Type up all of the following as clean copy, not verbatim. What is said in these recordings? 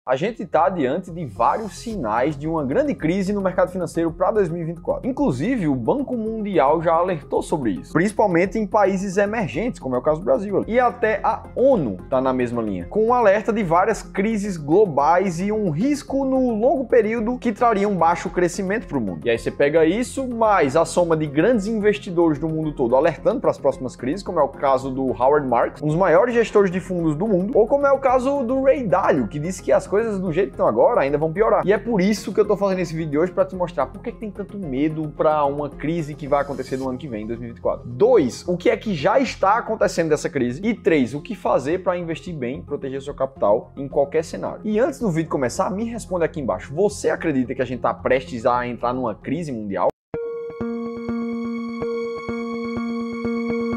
A gente está diante de vários sinais de uma grande crise no mercado financeiro para 2024. Inclusive, o Banco Mundial já alertou sobre isso, principalmente em países emergentes, como é o caso do Brasil. E até a ONU está na mesma linha, com um alerta de várias crises globais e um risco no longo período que traria um baixo crescimento para o mundo. E aí você pega isso, mais a soma de grandes investidores do mundo todo alertando para as próximas crises, como é o caso do Howard Marks, um dos maiores gestores de fundos do mundo, ou como é o caso do Ray Dalio, que disse que as coisas do jeito que estão agora ainda vão piorar. E é por isso que eu tô fazendo esse vídeo hoje, para te mostrar por que tem tanto medo para uma crise que vai acontecer no ano que vem, em 2024. 2, o que é que já está acontecendo dessa crise. E 3, o que fazer para investir bem, proteger seu capital em qualquer cenário. E antes do vídeo começar, me responde aqui embaixo. Você acredita que a gente está prestes a entrar numa crise mundial?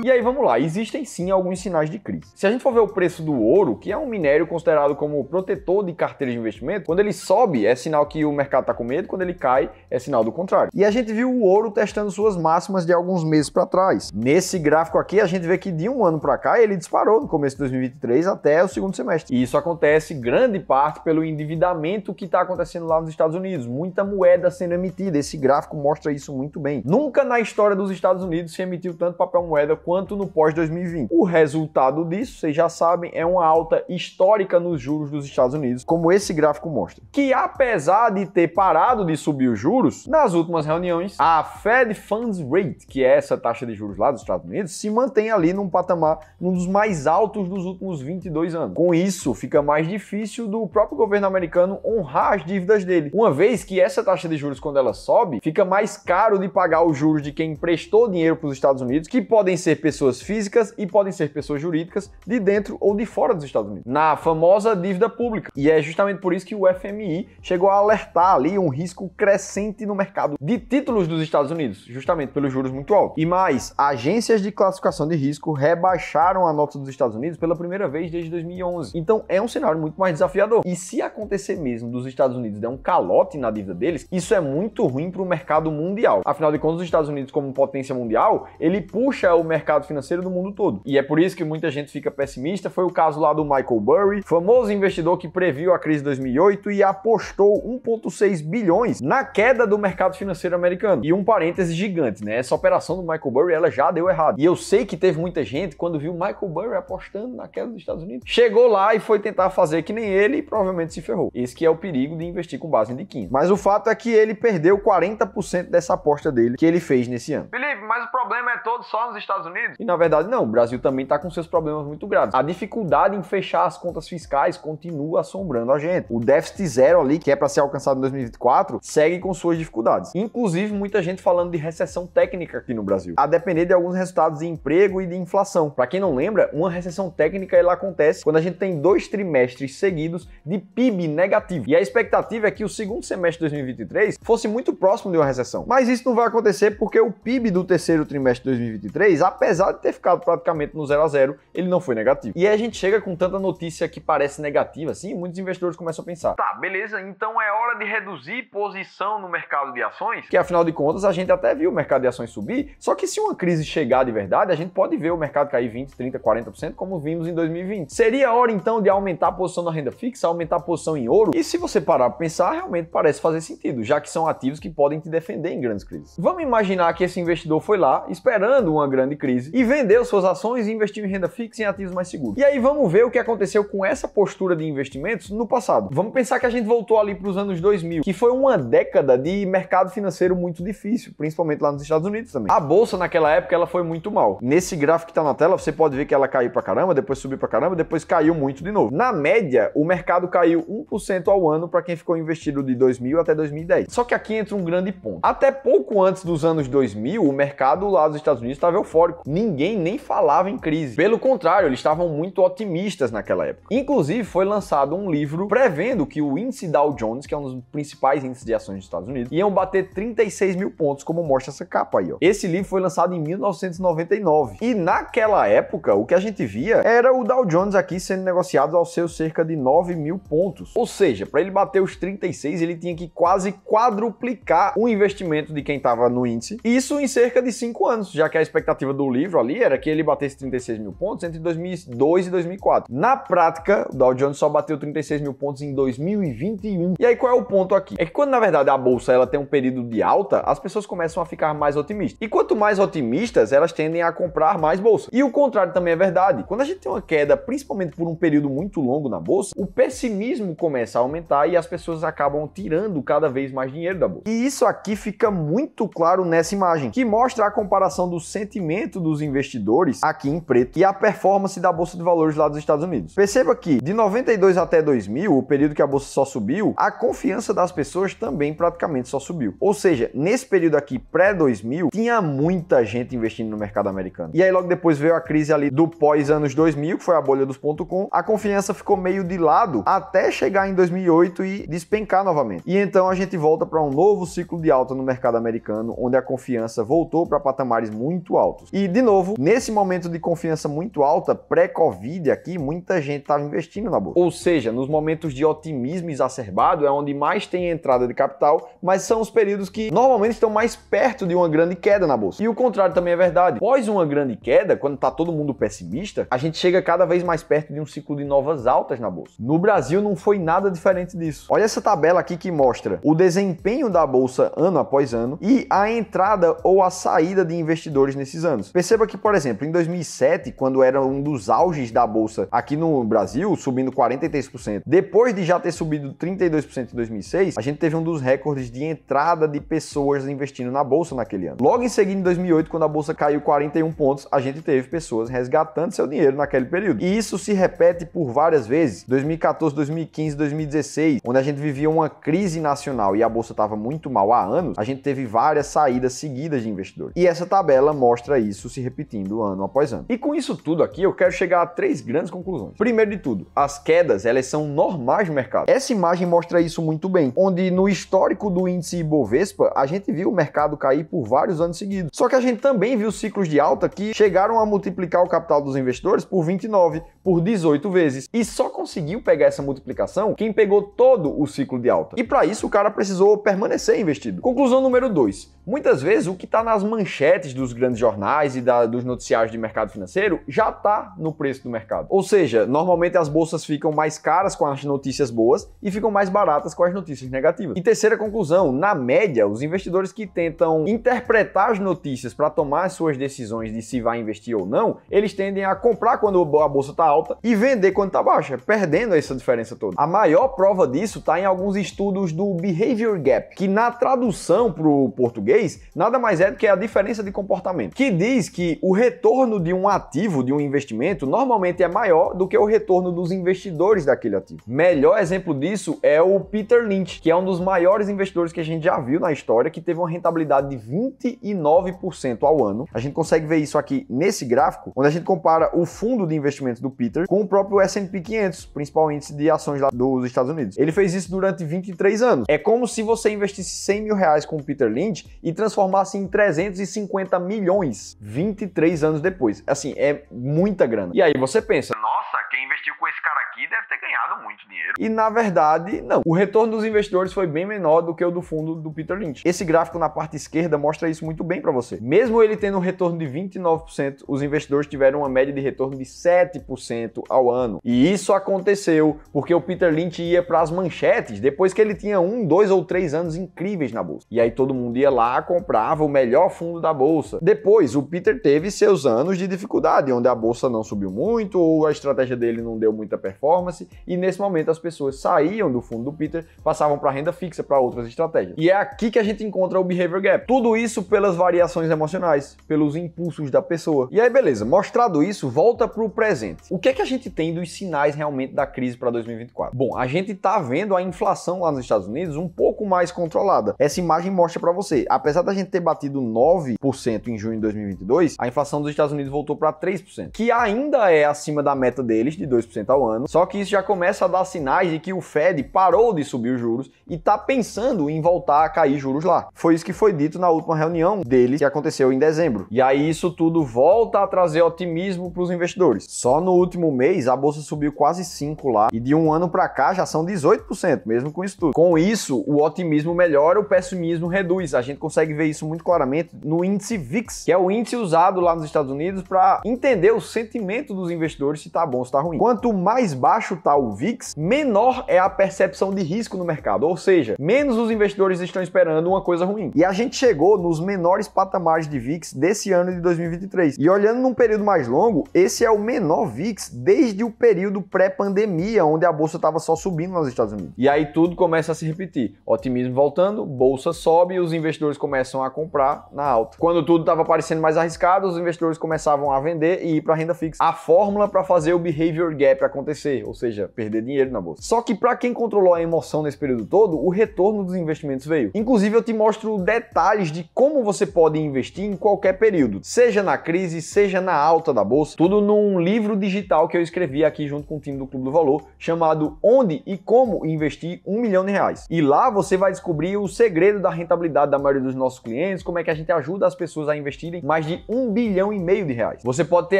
E aí vamos lá, existem sim alguns sinais de crise. Se a gente for ver o preço do ouro, que é um minério considerado como protetor de carteira de investimento, quando ele sobe é sinal que o mercado está com medo, quando ele cai é sinal do contrário. E a gente viu o ouro testando suas máximas de alguns meses para trás. Nesse gráfico aqui a gente vê que de um ano para cá ele disparou no começo de 2023 até o segundo semestre. E isso acontece grande parte pelo endividamento que está acontecendo lá nos Estados Unidos. Muita moeda sendo emitida, esse gráfico mostra isso muito bem. Nunca na história dos Estados Unidos se emitiu tanto papel moeda quanto no pós-2020. O resultado disso, vocês já sabem, é uma alta histórica nos juros dos Estados Unidos, como esse gráfico mostra. Que apesar de ter parado de subir os juros, nas últimas reuniões, a Fed Funds Rate, que é essa taxa de juros lá dos Estados Unidos, se mantém ali num patamar, um dos mais altos dos últimos 22 anos. Com isso, fica mais difícil do próprio governo americano honrar as dívidas dele, uma vez que essa taxa de juros, quando ela sobe, fica mais caro de pagar os juros de quem emprestou dinheiro para os Estados Unidos, que podem ser pessoas físicas e podem ser pessoas jurídicas de dentro ou de fora dos Estados Unidos, na famosa dívida pública. E é justamente por isso que o FMI chegou a alertar ali um risco crescente no mercado de títulos dos Estados Unidos, justamente pelos juros muito altos. E mais, agências de classificação de risco rebaixaram a nota dos Estados Unidos pela primeira vez desde 2011. Então é um cenário muito mais desafiador. E se acontecer mesmo dos Estados Unidos der um calote na dívida deles, isso é muito ruim para o mercado mundial. Afinal de contas, os Estados Unidos, como potência mundial, ele puxa o mercado financeiro do mundo todo. E é por isso que muita gente fica pessimista. Foi o caso lá do Michael Burry, famoso investidor que previu a crise de 2008 e apostou 1,6 bilhões na queda do mercado financeiro americano. E um parêntese gigante, né? Essa operação do Michael Burry, ela já deu errado. E eu sei que teve muita gente, quando viu o Michael Burry apostando na queda dos Estados Unidos, chegou lá e foi tentar fazer que nem ele e provavelmente se ferrou. Esse que é o perigo de investir com base em diquinho. Mas o fato é que ele perdeu 40% dessa aposta dele que ele fez nesse ano. Felipe, mas o problema é todo só nos Estados Unidos? E na verdade não, o Brasil também está com seus problemas muito graves. A dificuldade em fechar as contas fiscais continua assombrando a gente. O déficit zero ali, que é para ser alcançado em 2024, segue com suas dificuldades. Inclusive, muita gente falando de recessão técnica aqui no Brasil, a depender de alguns resultados de emprego e de inflação. Para quem não lembra, uma recessão técnica ela acontece quando a gente tem 2 trimestres seguidos de PIB negativo. E a expectativa é que o segundo semestre de 2023 fosse muito próximo de uma recessão. Mas isso não vai acontecer porque o PIB do terceiro trimestre de 2023, apesar de ter ficado praticamente no 0 a 0, ele não foi negativo. E aí a gente chega com tanta notícia que parece negativa assim, muitos investidores começam a pensar: tá, beleza, então é hora de reduzir posição no mercado de ações? Que afinal de contas a gente até viu o mercado de ações subir, só que se uma crise chegar de verdade, a gente pode ver o mercado cair 20, 30, 40%, como vimos em 2020. Seria hora então de aumentar a posição na renda fixa, aumentar a posição em ouro? E se você parar para pensar, realmente parece fazer sentido, já que são ativos que podem te defender em grandes crises. Vamos imaginar que esse investidor foi lá, esperando uma grande crise, e vendeu suas ações e investiu em renda fixa e em ativos mais seguros. E aí vamos ver o que aconteceu com essa postura de investimentos no passado. Vamos pensar que a gente voltou ali para os anos 2000, que foi uma década de mercado financeiro muito difícil, principalmente lá nos Estados Unidos também. A bolsa naquela época ela foi muito mal. Nesse gráfico que está na tela, você pode ver que ela caiu pra caramba, depois subiu pra caramba, depois caiu muito de novo. Na média, o mercado caiu 1% ao ano para quem ficou investido de 2000 até 2010. Só que aqui entra um grande ponto. Até pouco antes dos anos 2000, o mercado lá dos Estados Unidos estava eufórico. Ninguém nem falava em crise. Pelo contrário, eles estavam muito otimistas naquela época. Inclusive, foi lançado um livro prevendo que o índice Dow Jones, que é um dos principais índices de ações dos Estados Unidos, iam bater 36 mil pontos, como mostra essa capa aí, ó. Esse livro foi lançado em 1999. E naquela época, o que a gente via era o Dow Jones aqui sendo negociado aos seus cerca de 9 mil pontos. Ou seja, para ele bater os 36, ele tinha que quase quadruplicar o investimento de quem estava no índice. Isso em cerca de 5 anos, já que a expectativa do livro ali era que ele batesse 36 mil pontos entre 2002 e 2004. Na prática, o Dow Jones só bateu 36 mil pontos em 2021. E aí qual é o ponto aqui? É que quando na verdade a bolsa ela tem um período de alta, as pessoas começam a ficar mais otimistas. E quanto mais otimistas, elas tendem a comprar mais bolsa. E o contrário também é verdade. Quando a gente tem uma queda, principalmente por um período muito longo na bolsa, o pessimismo começa a aumentar e as pessoas acabam tirando cada vez mais dinheiro da bolsa. E isso aqui fica muito claro nessa imagem, que mostra a comparação do sentimento dos investidores aqui em preto e a performance da bolsa de valores lá dos Estados Unidos. Perceba que de 92 até 2000, o período que a bolsa só subiu, a confiança das pessoas também praticamente só subiu. Ou seja, nesse período aqui pré-2000, tinha muita gente investindo no mercado americano. E aí logo depois veio a crise ali do pós-anos 2000, que foi a bolha dos .com, a confiança ficou meio de lado até chegar em 2008 e despencar novamente. E então a gente volta para um novo ciclo de alta no mercado americano, onde a confiança voltou para patamares muito altos. E de novo, nesse momento de confiança muito alta, pré-Covid aqui, muita gente estava investindo na bolsa. Ou seja, nos momentos de otimismo exacerbado é onde mais tem entrada de capital, mas são os períodos que normalmente estão mais perto de uma grande queda na bolsa. E o contrário também é verdade. Após uma grande queda, quando está todo mundo pessimista, a gente chega cada vez mais perto de um ciclo de novas altas na bolsa. No Brasil não foi nada diferente disso. Olha essa tabela aqui que mostra o desempenho da bolsa ano após ano e a entrada ou a saída de investidores nesses anos. Perceba que, por exemplo, em 2007, quando era um dos auges da bolsa aqui no Brasil, subindo 43%, depois de já ter subido 32% em 2006, a gente teve um dos recordes de entrada de pessoas investindo na bolsa naquele ano. Logo em seguida, em 2008, quando a bolsa caiu 41 pontos, a gente teve pessoas resgatando seu dinheiro naquele período. E isso se repete por várias vezes. 2014, 2015, 2016, onde a gente vivia uma crise nacional e a bolsa estava muito mal há anos, a gente teve várias saídas seguidas de investidores. E essa tabela mostra isso se repetindo ano após ano. E com isso tudo aqui, eu quero chegar a 3 grandes conclusões. Primeiro de tudo, as quedas, elas são normais no mercado. Essa imagem mostra isso muito bem, onde no histórico do índice Ibovespa, a gente viu o mercado cair por vários anos seguidos. Só que a gente também viu ciclos de alta que chegaram a multiplicar o capital dos investidores por 29, por 18 vezes. E só conseguiu pegar essa multiplicação quem pegou todo o ciclo de alta. E para isso o cara precisou permanecer investido. Conclusão número 2. Muitas vezes o que está nas manchetes dos grandes jornais e dos noticiários de mercado financeiro já está no preço do mercado. Ou seja, normalmente as bolsas ficam mais caras com as notícias boas e ficam mais baratas com as notícias negativas. E terceira conclusão, na média, os investidores que tentam interpretar as notícias para tomar as suas decisões de se vai investir ou não, eles tendem a comprar quando a bolsa está alta e vender quando está baixa, perdendo essa diferença toda. A maior prova disso está em alguns estudos do Behavior Gap, que na tradução para o português nada mais é do que a diferença de comportamento, que diz que o retorno de um ativo, de um investimento, normalmente é maior do que o retorno dos investidores daquele ativo. Melhor exemplo disso é o Peter Lynch, que é um dos maiores investidores que a gente já viu na história, que teve uma rentabilidade de 29% ao ano. A gente consegue ver isso aqui nesse gráfico, onde a gente compara o fundo de investimentos do Peter com o próprio S&P 500, principal índice de ações lá dos Estados Unidos. Ele fez isso durante 23 anos. É como se você investisse 100 mil reais com o Peter Lynch e transformasse em 350 milhões 23 anos depois. Assim, é muita grana. E aí você pensa, nossa, quem investiu com esse cara aqui deve ter ganhado muito dinheiro. E na verdade, não. O retorno dos investidores foi bem menor do que o do fundo do Peter Lynch. Esse gráfico na parte esquerda mostra isso muito bem para você. Mesmo ele tendo um retorno de 29%, os investidores tiveram uma média de retorno de 7% ao ano. E isso aconteceu porque o Peter Lynch ia para as manchetes depois que ele tinha 1, 2 ou 3 anos incríveis na bolsa. E aí todo mundo ia lá, comprava o melhor fundo da bolsa. Depois, o Peter teve seus anos de dificuldade, onde a bolsa não subiu muito ou a estratégia dele não deu muita performance, e nesse momento as pessoas saíam do fundo do Peter, passavam para renda fixa, para outras estratégias. E é aqui que a gente encontra o Behavior Gap. Tudo isso pelas variações emocionais, pelos impulsos da pessoa. E aí, beleza, mostrado isso, volta para o presente. O que é que a gente tem dos sinais realmente da crise para 2024? Bom, a gente tá vendo a inflação lá nos Estados Unidos um pouco mais controlada. Essa imagem mostra para você, apesar da gente ter batido 9% em junho de 2022, a inflação dos Estados Unidos voltou para 3%, que ainda é acima da meta deles, de 2% ao ano, só que isso já começa a dar sinais de que o Fed parou de subir os juros e tá pensando em voltar a cair juros lá. Foi isso que foi dito na última reunião deles, que aconteceu em dezembro. E aí isso tudo volta a trazer otimismo para os investidores. Só no último mês a bolsa subiu quase 5% lá, e de um ano para cá já são 18%, mesmo com isso tudo. Com isso, o otimismo melhora, o pessimismo reduz. A gente consegue ver isso muito claramente no índice VIX, que é o índice usado lá nos Estados Unidos para entender o sentimento dos investidores se tá bom ou se tá ruim. Quanto mais baixo tá o VIX, menor é a percepção de risco no mercado, ou seja, menos os investidores estão esperando uma coisa ruim. E a gente chegou nos menores patamares de VIX desse ano de 2023. E olhando num período mais longo, esse é o menor VIX desde o período pré-pandemia, onde a bolsa estava só subindo nos Estados Unidos. E aí tudo começa a se repetir. Otimismo voltando, bolsa sobe e os investidores começam a comprar na alta. Quando tudo estava parecendo mais arriscado, os investidores começavam a vender e ir para renda fixa. A fórmula para fazer o behavior gap acontecer, ou seja, perder dinheiro na bolsa. Só que para quem controlou a emoção nesse período todo, o retorno dos investimentos veio. Inclusive eu te mostro detalhes de como você pode investir em qualquer período, seja na crise, seja na alta da bolsa, tudo num livro digital que eu escrevi aqui junto com o time do Clube do Valor, chamado Onde e Como Investir R$1 Milhão. E lá você vai descobrir o segredo da rentabilidade da maioria dos nossos clientes, como é que a gente ajuda as pessoas a investirem mais de R$1,5 bilhão de reais. Você pode ter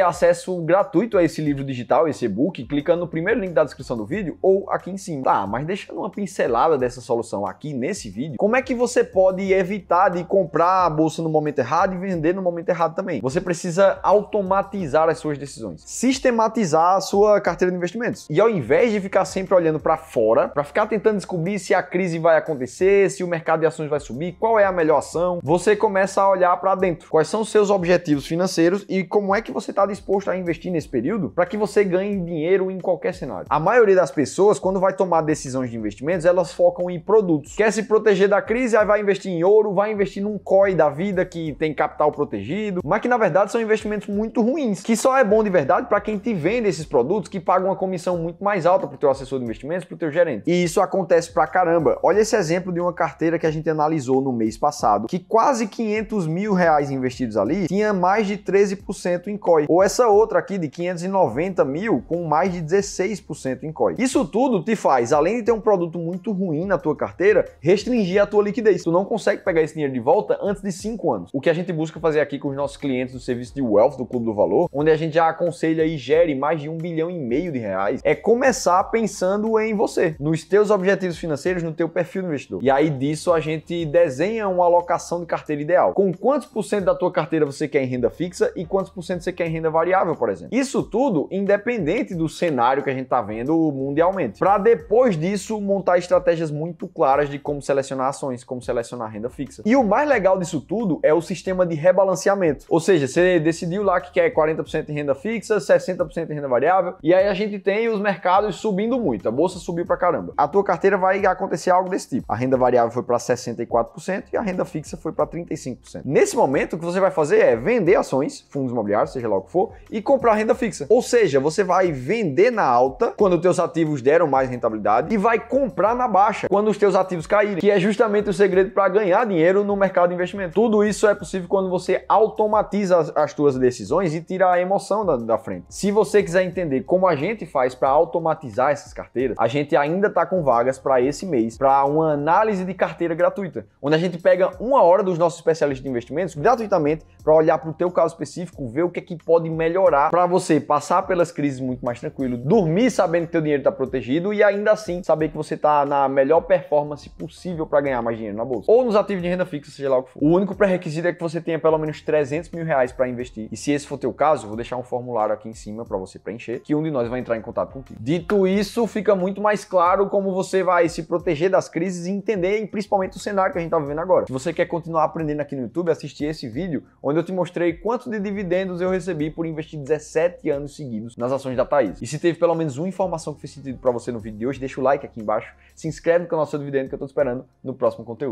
acesso gratuito a esse livro digital, esse e-book, clicando no primeiro link da descrição do vídeo ou aqui em cima. Tá, mas deixando uma pincelada dessa solução aqui nesse vídeo, como é que você pode evitar de comprar a bolsa no momento errado e vender no momento errado também? Você precisa automatizar as suas decisões, sistematizar a sua carteira de investimentos. E ao invés de ficar sempre olhando para fora, para ficar tentando descobrir se a crise vai acontecer, se o mercado de ações vai subir, qual é a melhor ação, você começa a olhar para dentro. Quais são os seus objetivos financeiros e como é que você está disposto a investir nesse período para que você ganhe dinheiro em qualquer cenário. A maioria das pessoas, quando vai tomar decisões de investimentos, elas focam em produtos. Quer se proteger da crise, aí vai investir em ouro, vai investir num COI da vida que tem capital protegido, mas que na verdade são investimentos muito ruins, que só é bom de verdade para quem te vende esses produtos, que paga uma comissão muito mais alta para o teu assessor de investimentos, para o teu gerente. E isso acontece pra caramba. Olha esse exemplo de uma carteira que a gente analisou no mês passado, que quase R$500 mil investidos ali tinha mais de 13% em COI. Ou essa outra aqui de 590 mil com mais de 16% em COI. Isso tudo te faz, além de ter um produto muito ruim na tua carteira, restringir a tua liquidez. Tu não consegue pegar esse dinheiro de volta antes de 5 anos. O que a gente busca fazer aqui com os nossos clientes do serviço de Wealth do Clube do Valor, onde a gente já aconselha e gere mais de R$1,5 bilhão de reais, é começar pensando em você, nos teus objetivos financeiros, no teu perfil do investidor. E aí disso a gente desenha uma alocação de carteira ideal. Com quantos por cento da tua carteira você quer em renda fixa e quantos por cento você quer em renda variável, por exemplo. Isso tudo independente do cenário que a gente tá vendo mundialmente. Para depois disso montar estratégias muito claras de como selecionar ações, como selecionar renda fixa. E o mais legal disso tudo é o sistema de rebalanceamento. Ou seja, você decidiu lá que quer 40% em renda fixa, 60% em renda variável, e aí a gente tem os mercados subindo muito. A bolsa subiu pra caramba. A tua carteira vai acontecer algo desse tipo. A renda variável foi para 64% e a renda fixa foi para 35%. Nesse momento, o que você vai fazer é vender ações, fundos imobiliários, seja lá o que for, e comprar renda fixa. Ou seja, você vai vender na alta quando os teus ativos deram mais rentabilidade e vai comprar na baixa quando os teus ativos caírem, que é justamente o segredo para ganhar dinheiro no mercado de investimento. Tudo isso é possível quando você automatiza as tuas decisões e tira a emoção da frente. Se você quiser entender como a gente faz para automatizar essas carteiras, a gente ainda está com vagas para esse mês, para uma análise de carteira gratuita, onde a gente pega 1 hora dos nossos especialistas de investimentos gratuitamente para olhar para o teu caso específico, ver o que é que pode melhorar para você passar pelas crises muito mais tranquilo, dormir sabendo que teu dinheiro está protegido e ainda assim saber que você está na melhor performance possível para ganhar mais dinheiro na bolsa ou nos ativos de renda fixa, seja lá o que for. O único pré-requisito é que você tenha pelo menos R$300 mil para investir. E se esse for teu caso, eu vou deixar um formulário aqui em cima para você preencher, que um de nós vai entrar em contato contigo. Dito isso, fica muito mais claro como você vai se proteger das crises e entender principalmente o cenário que a gente está vivendo agora. Se você quer continuar aprendendo aqui no YouTube, assistir esse vídeo onde eu te mostrei quanto de dividendos eu recebi por investir 17 anos seguidos nas ações da Thaís. E se teve pelo menos uma informação que fez sentido para você no vídeo de hoje, deixa o like aqui embaixo, se inscreve no canal Seu Dividendo que eu tô te esperando no próximo conteúdo.